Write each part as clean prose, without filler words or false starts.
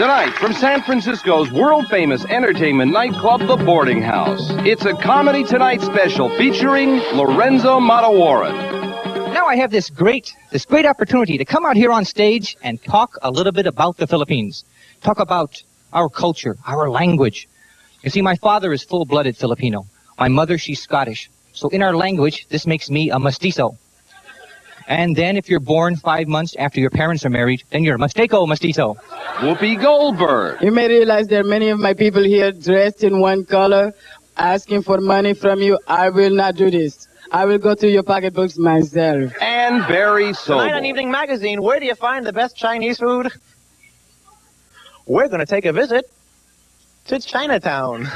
Tonight, from San Francisco's world-famous entertainment nightclub, The Boarding House, it's a Comedy Tonight special featuring Lorenzo Matawaran. Now I have this great opportunity to come out here on stage and talk a little bit about the Philippines. Talk about our culture, our language. You see, my father is full-blooded Filipino. My mother, she's Scottish. So in our language, this makes me a mestizo. And then if you're born 5 months after your parents are married, then you're a mestizo. Whoopi Goldberg. You may realize there are many of my people here dressed in one color, asking for money from you. I will not do this. I will go through your pocketbooks myself. And Barry Sobel. Tonight on Evening Magazine, where do you find the best Chinese food? We're going to take a visit to Chinatown.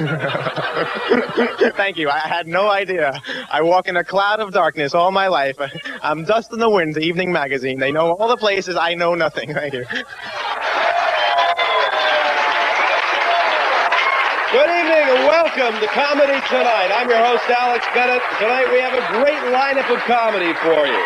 Thank you. I had no idea. I walk in a cloud of darkness all my life. I'm dust in the wind to Evening Magazine. They know all the places. I know nothing. Thank you. Good evening and welcome to Comedy Tonight. I'm your host, Alex Bennett. Tonight we have a great lineup of comedy for you.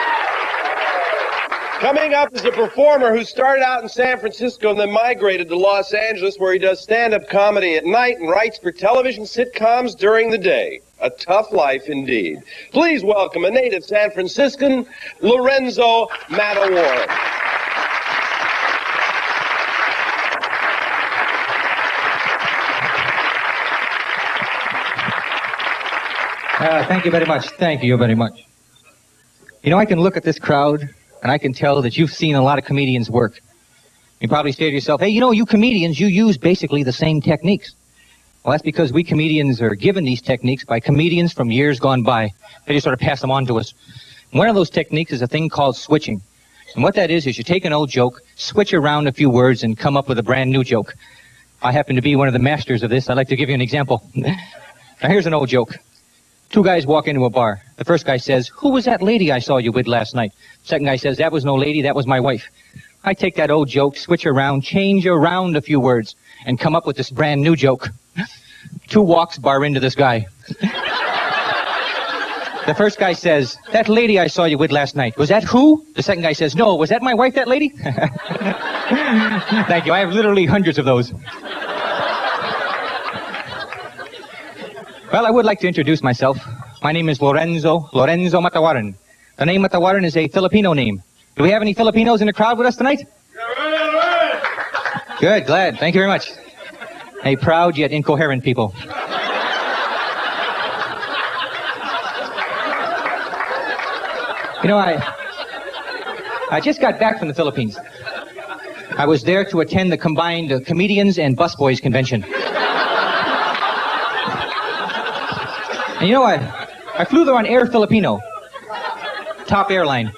Coming up is a performer who started out in San Francisco and then migrated to Los Angeles, where he does stand-up comedy at night and writes for television sitcoms during the day. A tough life indeed. Please welcome a native San Franciscan, Lorenzo Matawaran. Thank you very much. Thank you very much. You know, I can look at this crowd and I can tell that you've seen a lot of comedians work. You probably say to yourself, hey, you know, you comedians, you use basically the same techniques. Well, that's because we comedians are given these techniques by comedians from years gone by. They just sort of pass them on to us. One of those techniques is a thing called switching. And what that is you take an old joke, switch around a few words, and come up with a brand new joke. I happen to be one of the masters of this. I'd like to give you an example. Now, here's an old joke. Two guys walk into a bar. The first guy says, who was that lady I saw you with last night? Second guy says, that was no lady, that was my wife. I take that old joke, switch around, change around a few words, and come up with this brand new joke. Two walks bar into this guy. The first guy says, that lady I saw you with last night, was that who? The second guy says, no, was that my wife, that lady? Thank you. I have literally hundreds of those. Well, I would like to introduce myself. My name is Lorenzo Matawaran. The name Matawaran is a Filipino name. Do we have any Filipinos in the crowd with us tonight? Good, glad. Thank you very much. A proud yet incoherent people. You know, I just got back from the Philippines. I was there to attend the combined comedians and busboys convention. And you know, I flew there on Air Filipino, top airline.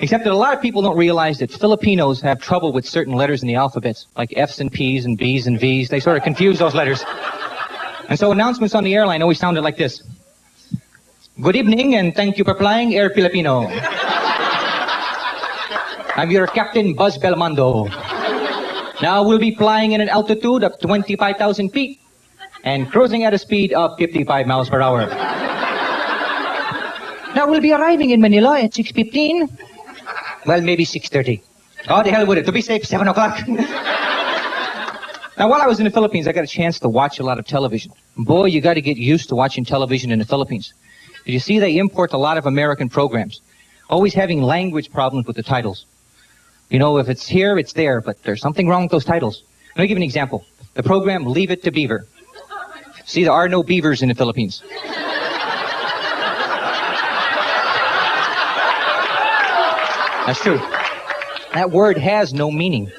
Except that a lot of people don't realize that Filipinos have trouble with certain letters in the alphabet, like F's and P's and B's and V's. They sort of confuse those letters. And so announcements on the airline always sounded like this. Good evening and thank you for flying Air Filipino. I'm your captain, Buzz Belmondo. Now we'll be flying in an altitude of 25,000 feet. And cruising at a speed of 55 miles per hour. Now we'll be arriving in Manila at 6:15. Well, maybe 6:30. Oh, the hell with it. To be safe, 7 o'clock. Now, while I was in the Philippines, I got a chance to watch a lot of television. Boy, you got to get used to watching television in the Philippines. Did you see they import a lot of American programs? Always having language problems with the titles. You know, if it's here, it's there, but there's something wrong with those titles. Let me give you an example. The program Leave It to Beaver. See, there are no beavers in the Philippines. That's true. That word has no meaning.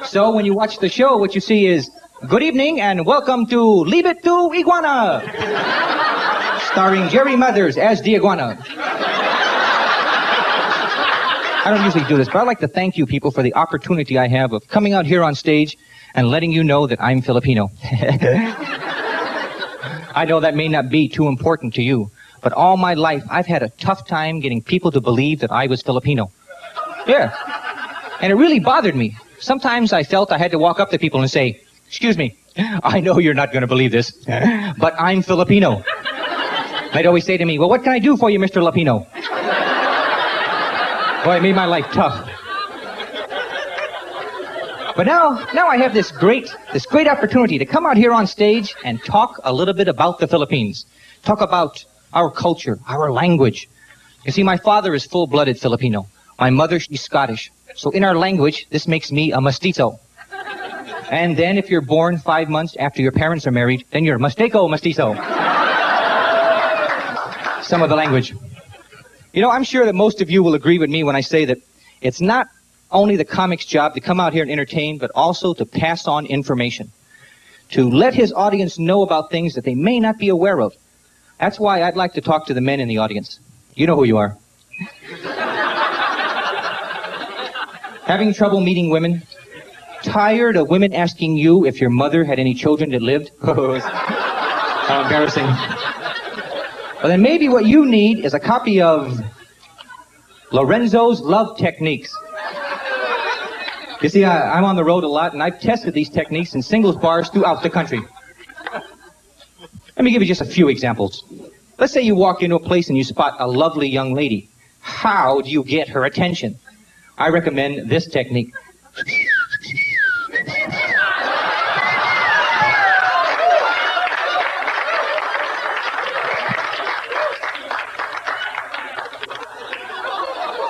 So when you watch the show, what you see is, good evening and welcome to Leave It to Iguana. Starring Jerry Mothers as the iguana. I don't usually do this, but I'd like to thank you people for the opportunity I have of coming out here on stage and letting you know that I'm Filipino. I know that may not be too important to you, but all my life I've had a tough time getting people to believe that I was Filipino. Yeah. And it really bothered me. Sometimes I felt I had to walk up to people and say, excuse me, I know you're not going to believe this, but I'm Filipino. They'd always say to me, well, what can I do for you, Mr. Lapino? Boy, it made my life tough. But now I have this great opportunity to come out here on stage and talk a little bit about the Philippines. Talk about our culture, our language. You see, my father is full-blooded Filipino. My mother, she's Scottish. So in our language, this makes me a mestizo. And then if you're born 5 months after your parents are married, then you're mestizo. Some of the language. You know, I'm sure that most of you will agree with me when I say that it's not only the comic's job to come out here and entertain, but also to pass on information. To let his audience know about things that they may not be aware of. That's why I'd like to talk to the men in the audience. You know who you are. Having trouble meeting women? Tired of women asking you if your mother had any children that lived? How embarrassing. Well, then maybe what you need is a copy of Lorenzo's Love Techniques. You see, I'm on the road a lot, and I've tested these techniques in singles bars throughout the country. Let me give you just a few examples. Let's say you walk into a place and you spot a lovely young lady. How do you get her attention? I recommend this technique.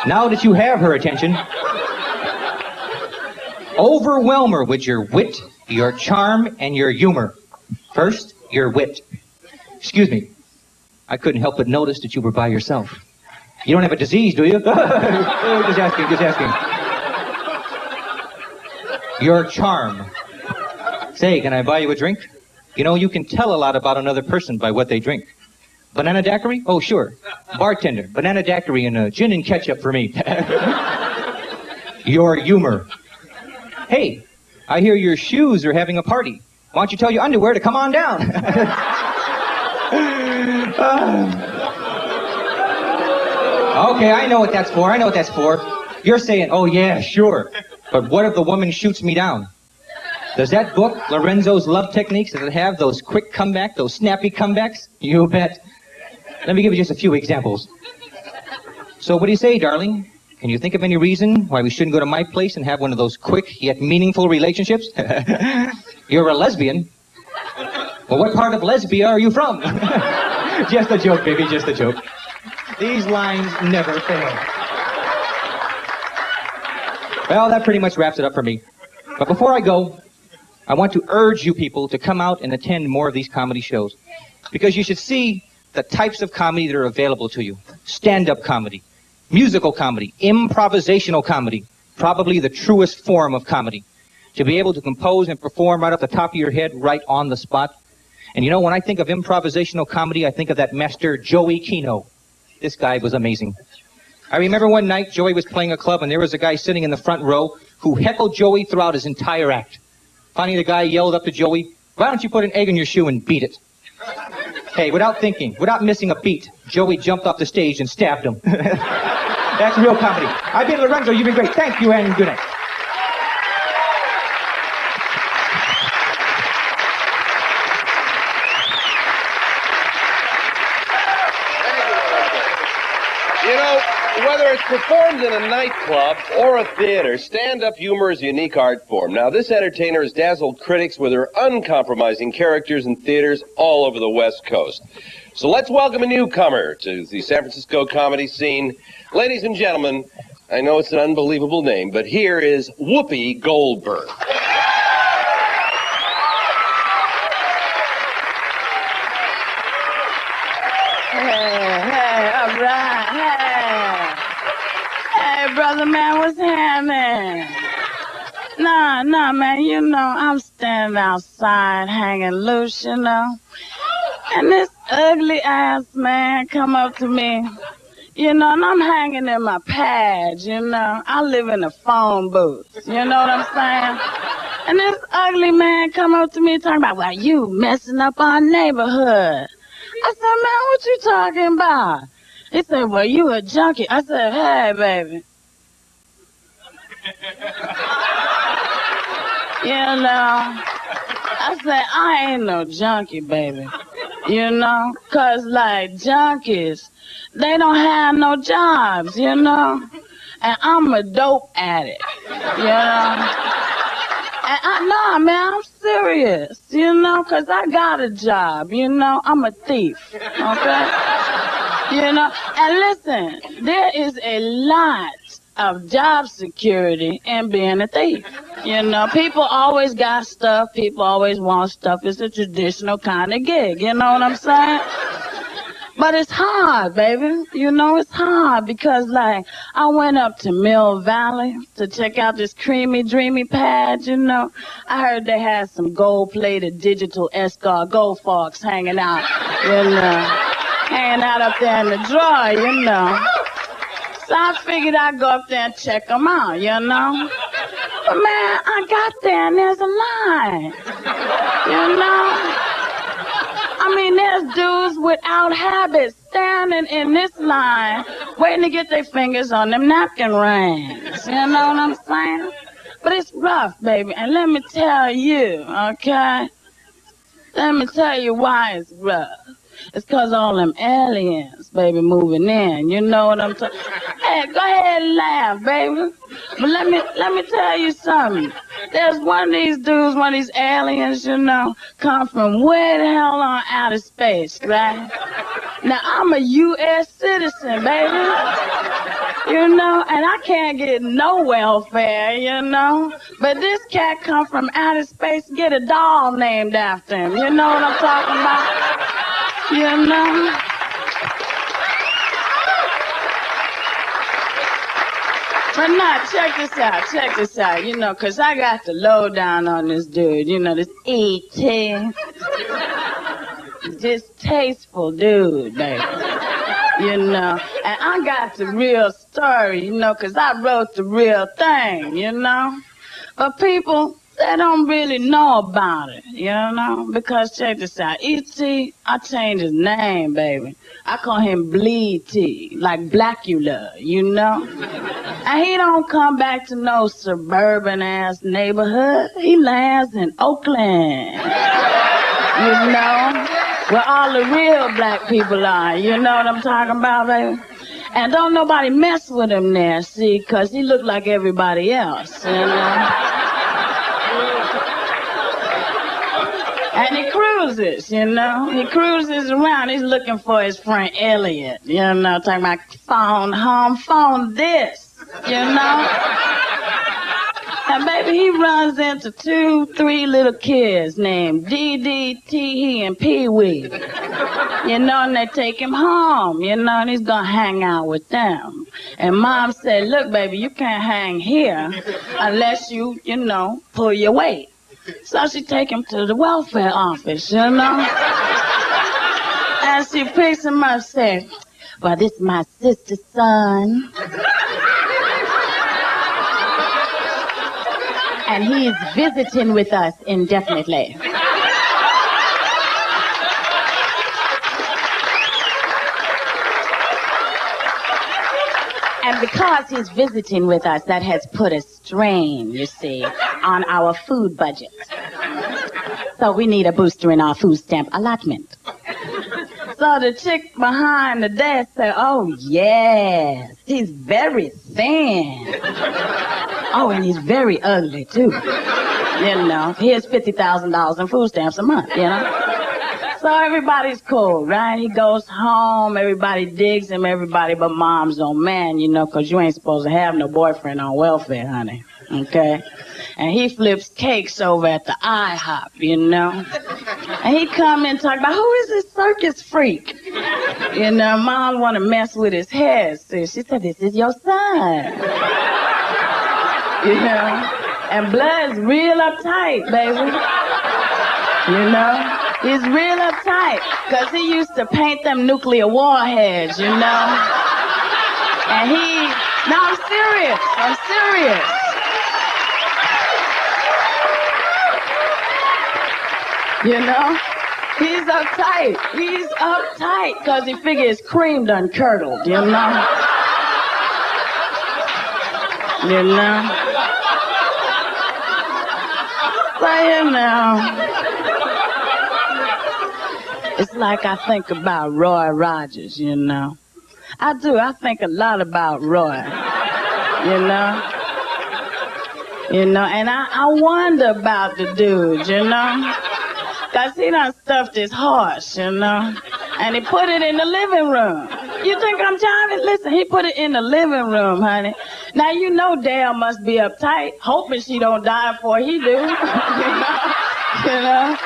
Now that you have her attention, overwhelm her with your wit, your charm, and your humor. First, your wit. Excuse me. I couldn't help but notice that you were by yourself. You don't have a disease, do you? Just asking. Your charm. Say, can I buy you a drink? You know, you can tell a lot about another person by what they drink. Banana daiquiri? Oh, sure. Bartender, banana daiquiri and gin and ketchup for me. Your humor. Hey, I hear your shoes are having a party. Why don't you tell your underwear to come on down? Okay, I know what that's for. You're saying, oh yeah, sure. But what if the woman shoots me down? Does that book, Lorenzo's Love Techniques, does it have those quick comeback, those snappy comebacks? You bet. Let me give you just a few examples. So what do you say, darling? Can you think of any reason why we shouldn't go to my place and have one of those quick yet meaningful relationships? You're a lesbian. Well, what part of Lesbia are you from? Just a joke, baby, just a joke. These lines never fail. Well, that pretty much wraps it up for me. But before I go, I want to urge you people to come out and attend more of these comedy shows. Because you should see the types of comedy that are available to you. Stand-up comedy, musical comedy, improvisational comedy, probably the truest form of comedy. To be able to compose and perform right off the top of your head, right on the spot. And you know, when I think of improvisational comedy, I think of that master Joey Kino. This guy was amazing. I remember one night Joey was playing a club and there was a guy sitting in the front row who heckled Joey throughout his entire act. Finally, the guy yelled up to Joey, "Why don't you put an egg in your shoe and beat it?" Hey, without thinking, without missing a beat, Joey jumped off the stage and stabbed him. That's real comedy. I've been Lorenzo. You've been great. Thank you and good night. You know, whether it's performed in a nightclub or a theater, stand-up humor is a unique art form. Now, this entertainer has dazzled critics with her uncompromising characters in theaters all over the West Coast. So let's welcome a newcomer to the San Francisco comedy scene. Ladies and gentlemen, I know it's an unbelievable name, but here is Whoopi Goldberg. Hey, all right, hey. Hey, brother, man, what's happening? Nah, man, you know, I'm standing outside hanging loose, you know. And this ugly ass man come up to me, you know, and I'm hanging in my pads, you know. I live in a phone booth, you know what I'm saying? And this ugly man come up to me talking about, well, you messing up our neighborhood. I said, man, what you talking about? He said, well, you a junkie. I said, hey, baby. You know, I said, I ain't no junkie, baby. You know, 'cause like junkies, they don't have no jobs, you know. And I'm a dope addict, you know. Nah, man, I'm serious, you know, 'cause I got a job, you know. I'm a thief, okay? You know, and listen, there is a lot of job security in being a thief. You know, people always got stuff, people always want stuff. It's a traditional kind of gig, you know what I'm saying? But it's hard, baby. You know, it's hard because, like, I went up to Mill Valley to check out this creamy, dreamy pad, you know. I heard they had some gold-plated digital escargot forks hanging out, you know. Hanging out up there in the drawer, you know. So I figured I'd go up there and check them out, you know. But, man, I got there and there's a line, you know. I mean, there's dudes without habits standing in this line waiting to get their fingers on them napkin rings. You know what I'm saying? But it's rough, baby. And let me tell you, okay? Let me tell you why it's rough. It's 'cause all them aliens, baby, moving in. You know what I'm talking? Hey, go ahead and laugh, baby. But let me tell you something. There's one of these dudes, one of these aliens, you know, come from way the hell on out of space, right? Now, I'm a U.S. citizen, baby. You know, and I can't get no welfare, you know. But this cat come from outer space, get a doll named after him. You know what I'm talking about? You know? But nah, check this out, you know, 'cause I got the lowdown on this dude, you know, this E.T. Distasteful dude, baby. You know, and I got the real story, you know, 'cause I wrote the real thing, you know. But people, they don't really know about it, you know, because check this out. E.T., I changed his name, baby. I call him Bleed T, like Blackula, you know. And he don't come back to no suburban-ass neighborhood. He lands in Oakland, you know, where all the real black people are, you know what I'm talking about, baby? And don't nobody mess with him there, see, 'cause he look like everybody else, you know. And he cruises, you know. He cruises around. He's looking for his friend Elliot, you know, talking about phone home, phone this, you know. And baby, he runs into 2-3 little kids named Dee, Tee, and Pee Wee. You know, and they take him home, you know, and he's gonna hang out with them. And Mom said, look, baby, you can't hang here unless you know, pull your weight. So she take him to the welfare office, you know. And she picks him up and says, well, this is my sister's son. And he's visiting with us indefinitely. And because he's visiting with us, that has put a strain, you see, on our food budget. So we need a booster in our food stamp allotment. So the chick behind the desk said, oh, yes, he's very thin. Oh, and he's very ugly, too. You know, here's $50,000 in food stamps a month, you know. So everybody's cool, right? He goes home, everybody digs him, everybody but Mom's old man, you know, 'cause you ain't supposed to have no boyfriend on welfare, honey, okay? And he flips cakes over at the IHOP, you know? And he come in and talk about, who is this circus freak? You know, Mom want to mess with his head, so she said, this is your son. You know? And Blood's real uptight, baby. You know? He's real uptight, 'cause he used to paint them nuclear warheads, you know? And no, I'm serious. You know? He's uptight, 'cause he figures cream done curdled, you know? You know? So, you know, it's like I think about Roy Rogers, you know. I do. I think a lot about Roy, you know. You know, and I wonder about the dude, you know? Cause he done stuffed his horse, you know? And he put it in the living room. You think I'm trying to listen? He put it in the living room, honey. Now you know Dale must be uptight, hoping she don't die before he do. You know?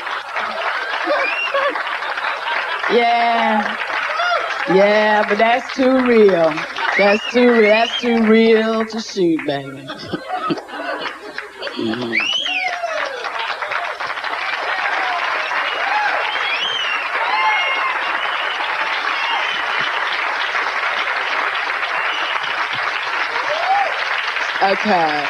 Yeah, but that's too real. That's too real to shoot, baby. Okay.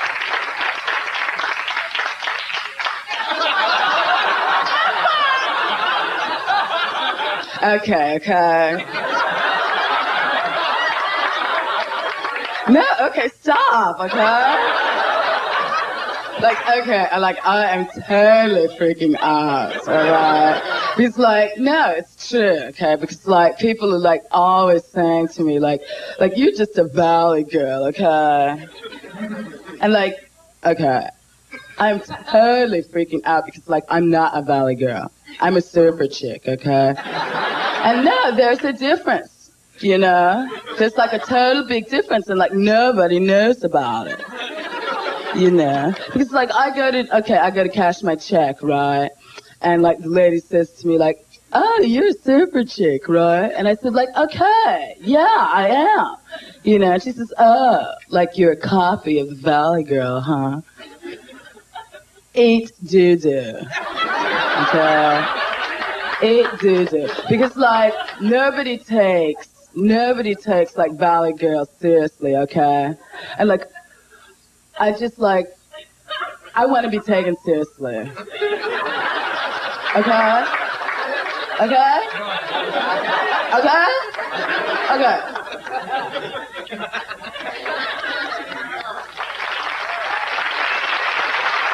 Okay. No, okay, stop, okay? I am totally freaking out, alright? Because, no, it's true, okay? Because, people are, always saying to me, you're just a valley girl, okay? And, okay, I'm totally freaking out because, I'm not a valley girl. I'm a surfer chick, okay? And no, there's a difference, you know? There's, a total big difference, and, nobody knows about it. You know, because I go to cash my check, right? And the lady says to me oh, you're a surfer chick, right? And I said okay, yeah, I am. You know, and she says, oh, you're a copy of the Valley Girl, huh? Eat doo-doo. Okay? Eat doo-doo. Because nobody takes Valley Girl seriously, okay? And I just I want to be taken seriously. Okay? Okay? Okay? Okay.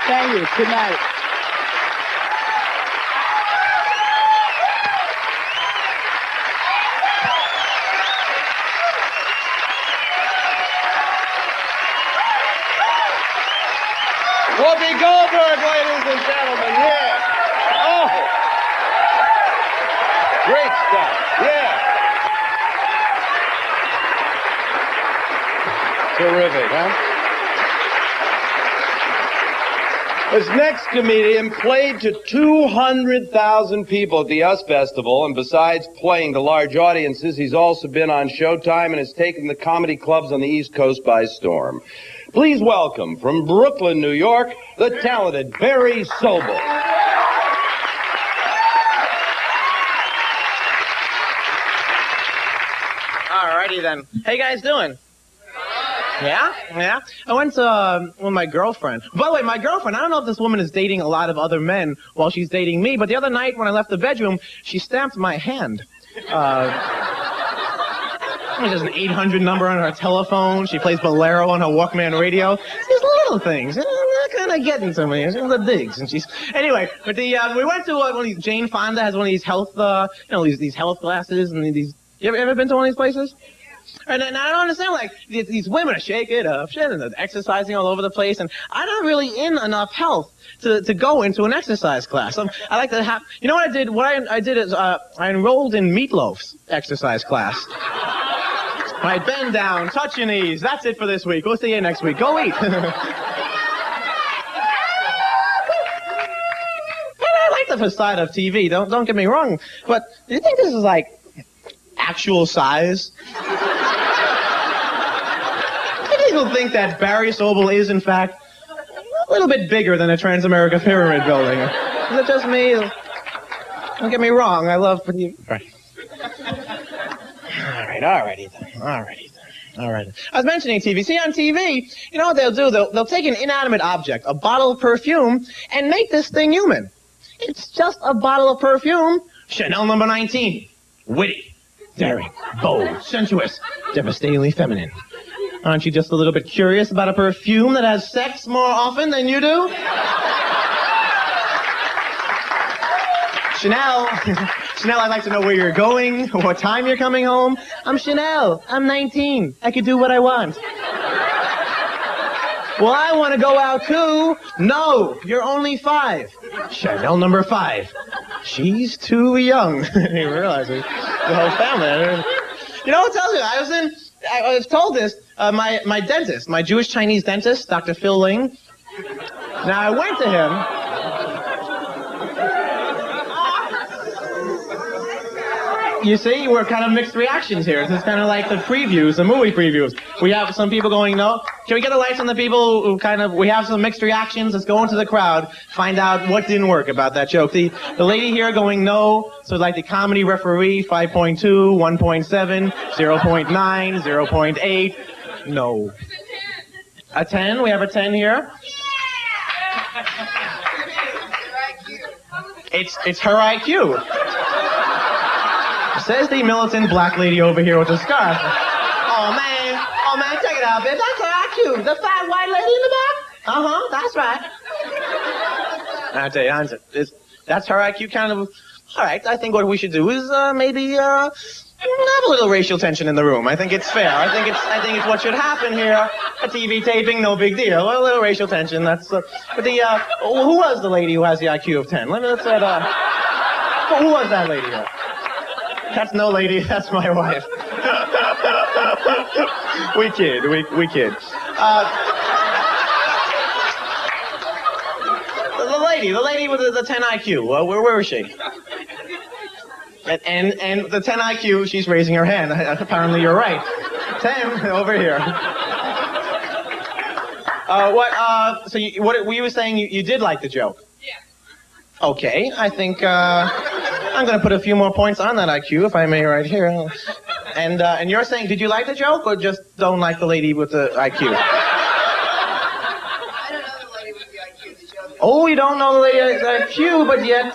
Thank you. Good night. Whoopi Goldberg, ladies and gentlemen, yeah. Oh. Great stuff, yeah. Terrific, huh? This next comedian played to 200,000 people at the US Festival, and besides playing to large audiences, he's also been on Showtime and has taken the comedy clubs on the East Coast by storm. Please welcome, from Brooklyn, New York, the talented Barry Sobel. Alrighty then. How you guys doing? Yeah? I went to with my girlfriend. By the way, my girlfriend, I don't know if this woman is dating a lot of other men while she's dating me, but the other night when I left the bedroom, she stamped my hand. There's an 800 number on her telephone. She plays Bolero on her Walkman radio. These little things. They're kind of getting to me. The digs. And anyway, but we went to one of these, Jane Fonda has one of these health, these health classes and these, you ever been to one of these places? And I don't understand, these women are shaking up, and they're exercising all over the place, and I'm not really in enough health to go into an exercise class. I like to have, you know what I did? What I did is, I enrolled in Meatloaf's exercise class. Right, bend down, touch your knees. That's it for this week. We'll see you next week. Go eat. And I like the facade of TV. Don't get me wrong. But do you think this is actual size? Do people think that Barry Sobel is, in fact, a little bit bigger than a Transamerica Pyramid building? Is it just me? Don't get me wrong. I love... Right. Alrighty then. I was mentioning TV. See, on TV, you know what they'll do? They'll take an inanimate object, a bottle of perfume, and make this thing human. It's just a bottle of perfume. Chanel number 19. Witty, daring, bold, sensuous, devastatingly feminine. Aren't you just a little bit curious about a perfume that has sex more often than you do? Chanel, I'd like to know where you're going, what time you're coming home. I'm Chanel. I'm 19. I can do what I want. Well, I want to go out too. No, you're only 5. Chanel number 5. She's too young. You realize it. The whole family. You know what tells you? I was told this. My dentist, my Jewish Chinese dentist, Dr. Phil Ling. Now I went to him. You see, we're kind of mixed reactions here. This is kind of like the previews, the movie previews. We have some people going, no. Can we get the lights on the people who we have some mixed reactions? Let's go into the crowd, find out what didn't work about that joke. The lady here going no, so like the comedy referee, 5.2, 1.7, 0.9, 0.8, no. A 10, we have a 10 here. It's her IQ. Says the militant black lady over here with the scarf. Oh man, check it out, bitch. That's her IQ. The fat white lady in the back? Uh-huh, that's right. I tell you, that's her IQ kind of... All right, I think what we should do is maybe have a little racial tension in the room. I think it's fair. I think it's what should happen here. A TV taping, no big deal. A little racial tension, that's... but who was the lady who has the IQ of 10? Let's say, who was that lady here? That's no lady, that's my wife. We kid. The lady with the 10 IQ, where is she? And the 10 IQ, she's raising her hand. Apparently you're right. 10, over here. So what were you saying you did like the joke? Yeah. Okay, I think, I'm going to put a few more points on that IQ, if I may, right here. And you're saying, did you like the joke, or just don't like the lady with the IQ? I don't know the lady with the IQ. The joke. Oh, you don't know the lady with the IQ, but yet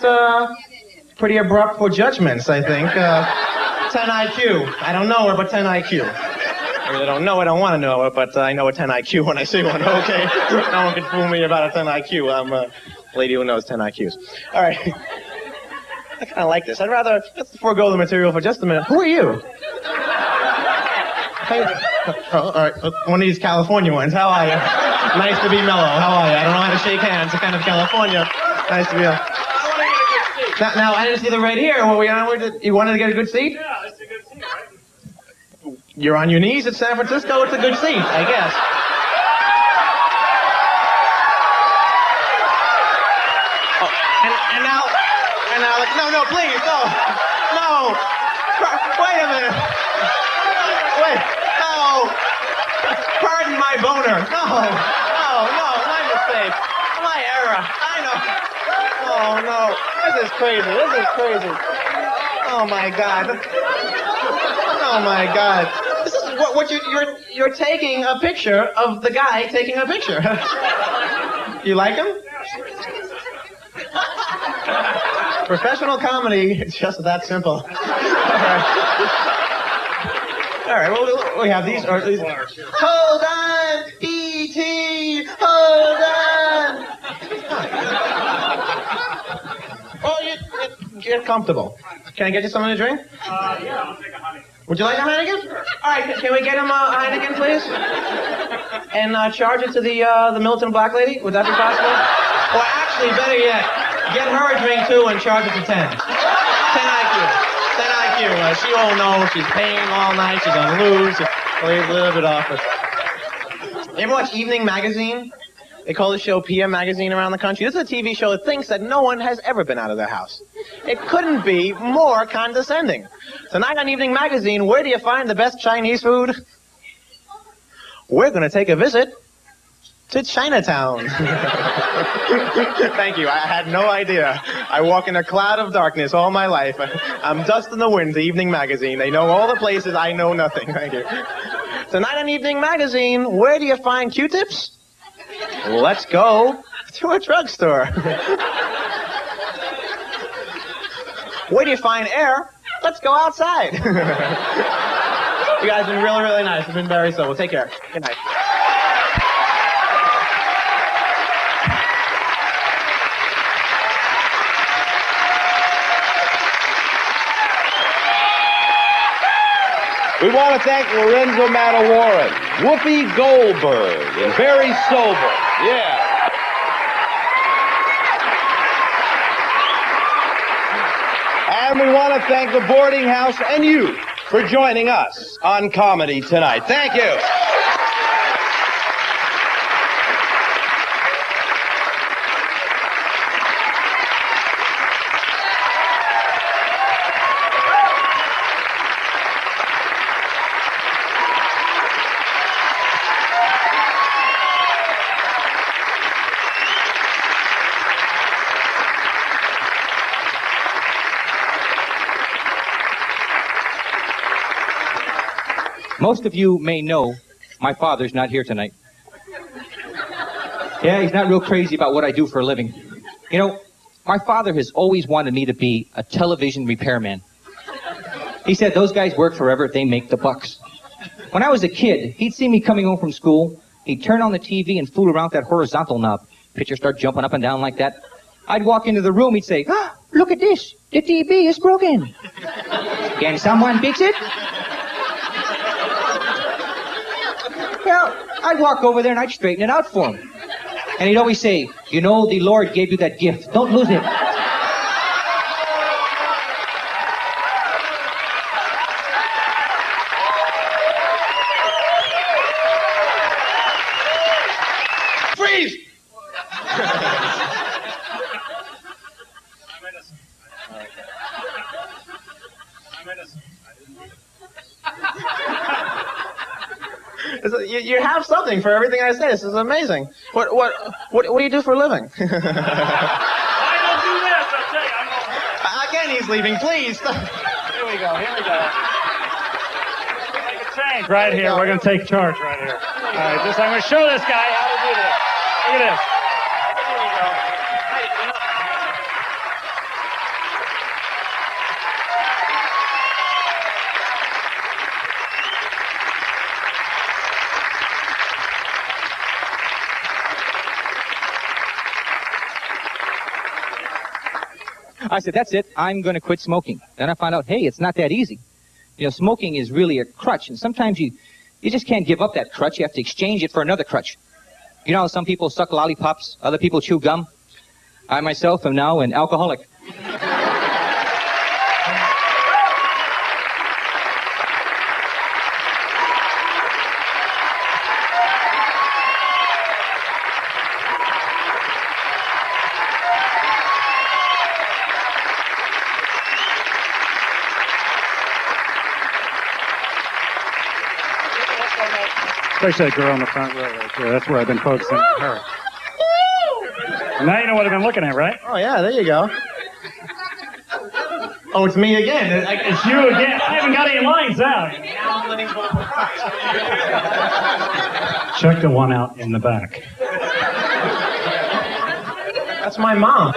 pretty abrupt for judgments, I think. 10 IQ. I don't know her, but 10 IQ. I really don't know. I don't want to know her, but I know a 10 IQ when I see one. Okay, no one can fool me about a 10 IQ. I'm a lady who knows 10 IQs. All right. I kind of like this. Let's forego the material for just a minute. Who are you? Hey. All right. One of these California ones. How are you? Nice to be mellow. How are you? I don't know how to shake hands. It's kind of California. Nice to be mellow. Now, I didn't see the red here. What were you on? You wanted to get a good seat? Yeah, it's a good seat, right? You're on your knees at San Francisco. It's a good seat, I guess. No, please, no. Wait a minute. Wait, no. Pardon my boner. No, my mistake. My error. I know. Oh, no. This is crazy. Oh, my God. This is what you're taking a picture of the guy taking a picture. You like him? Professional comedy, it's just that simple. All right, well, we have these. Hold on, E.T., hold on. Oh, get comfortable. Can I get you something to drink? Yeah, I'll take a honey. Would you like a Heineken? All right, can we get him a Heineken, please? And charge it to the militant black lady? Would that be possible? Or actually, better yet, get her a drink, too, and charge it to 10. 10 IQ. 10 IQ. She won't know. She's paying all night. She's going to lose. She's a little bit off. You ever watch Evening Magazine? They call the show PM Magazine around the country. This is a TV show that thinks that no one has ever been out of their house. It couldn't be more condescending. Tonight on Evening Magazine, where do you find the best Chinese food? We're going to take a visit to Chinatown. Thank you. I had no idea. I walk in a cloud of darkness all my life. I'm dust in the wind, the Evening Magazine. They know all the places. I know nothing. Thank you. Tonight on Evening Magazine, where do you find Q-tips? Let's go to a drugstore. Where do you find air? Let's go outside. You guys have been really, really nice. You've been very civil. Take care. Good night. We want to thank Lorenzo Matawaran, Whoopi Goldberg, and Barry Sobel. Yeah. And we want to thank the boarding house and you for joining us on Comedy Tonight. Thank you. Most of you may know my father's not here tonight. Yeah, he's not real crazy about what I do for a living. You know, my father has always wanted me to be a television repairman. He said those guys work forever, they make the bucks. When I was a kid, he'd see me coming home from school, he'd turn on the TV and fool around with that horizontal knob. Pictures start jumping up and down like that. I'd walk into the room, he'd say, "Ah, look at this, the TV is broken. Can someone fix it?" Well, I'd walk over there and I'd straighten it out for him. And he'd always say, "You know, the Lord gave you that gift. Don't lose it." Freeze! You have something for everything I say. This is amazing. What do you do for a living? I don't do this, I'll tell you. Again, he's leaving. Please. Here we go. Take a change right here. We're going to take charge right here. All right, I'm going to show this guy how to do this. Look at this. Here we go. Hey, you know. I said, that's it, I'm going to quit smoking. Then I found out, hey, it's not that easy. You know, smoking is really a crutch, and sometimes you just can't give up that crutch. You have to exchange it for another crutch. You know how some people suck lollipops, other people chew gum? I myself am now an alcoholic. Especially that girl in the front row right there. That's where I've been focusing on her. Now you know what I've been looking at, right? Oh, yeah, there you go. Oh, it's me again. It's you again. I haven't got any lines out. Check the one out in the back. That's my mom.